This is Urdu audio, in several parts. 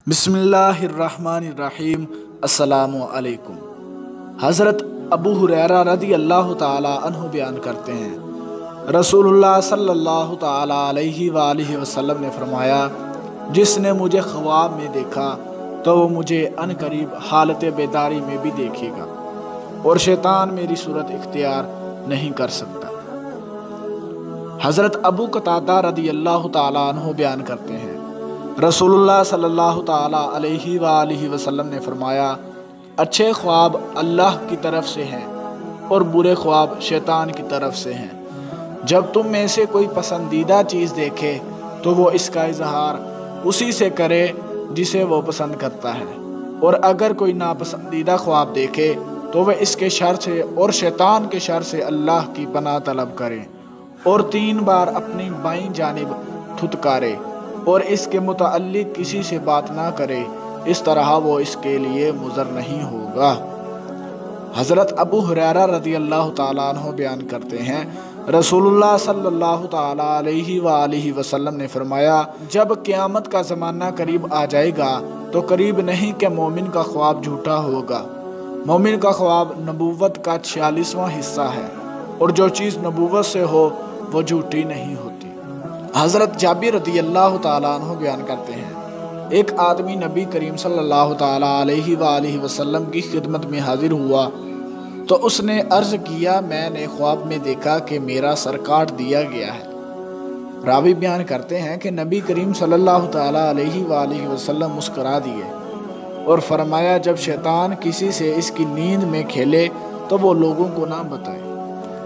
بسم اللہ الرحمن الرحیم۔ السلام علیکم۔ حضرت ابو ہریرہ رضی اللہ تعالی عنہ بیان کرتے ہیں، رسول اللہ صلی اللہ تعالی علیہ وآلہ وسلم نے فرمایا، جس نے مجھے خواب میں دیکھا تو وہ مجھے عن قریب حالت بیداری میں بھی دیکھے گا، اور شیطان میری صورت اختیار نہیں کر سکتا۔ حضرت ابو قتادہ رضی اللہ تعالی عنہ بیان کرتے ہیں، رسول اللہ صلی اللہ تعالی علیہ وآلہ وسلم نے فرمایا، اچھے خواب اللہ کی طرف سے ہیں اور برے خواب شیطان کی طرف سے ہیں۔ جب تم میں سے کوئی پسندیدہ چیز دیکھے تو وہ اس کا اظہار اسی سے کرے جسے وہ پسند کرتا ہے، اور اگر کوئی ناپسندیدہ خواب دیکھے تو وہ اس کے شر سے اور شیطان کے شر سے اللہ کی پناہ طلب کرے، اور 3 بار اپنی بائیں جانب تھتکارے اور اس کے متعلق کسی سے بات نہ کرے، اس طرح وہ اس کے لیے مضر نہیں ہوگا۔ حضرت ابو ہریرہ رضی اللہ تعالیٰ عنہ بیان کرتے ہیں، رسول اللہ صلی اللہ تعالیٰ علیہ وآلہ وسلم نے فرمایا، جب قیامت کا زمانہ قریب آ جائے گا تو قریب نہیں کہ مومن کا خواب جھوٹا ہوگا۔ مومن کا خواب نبوت کا 46واں حصہ ہے، اور جو چیز نبوت سے ہو وہ جھوٹی نہیں ہوتی۔ حضرت جابر رضی اللہ تعالیٰ عنہ بیان کرتے ہیں، ایک آدمی نبی کریم صلی اللہ تعالیٰ علیہ وآلہ وسلم کی خدمت میں حاضر ہوا تو اس نے عرض کیا، میں نے خواب میں دیکھا کہ میرا سر کاٹ دیا گیا ہے۔ راوی بیان کرتے ہیں کہ نبی کریم صلی اللہ تعالیٰ علیہ وآلہ وسلم مسکرا دیے اور فرمایا، جب شیطان کسی سے اس کی نیند میں کھیلے تو وہ لوگوں کو نہ بتائے۔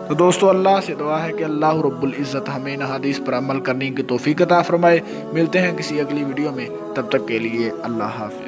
تو دوستو، اللہ سے دعا ہے کہ اللہ رب العزت ہمیں ان حدیث پر عمل کرنے کی توفیق عطا فرمائے۔ ملتے ہیں کسی اگلی ویڈیو میں، تب تک کے لیے اللہ حافظ۔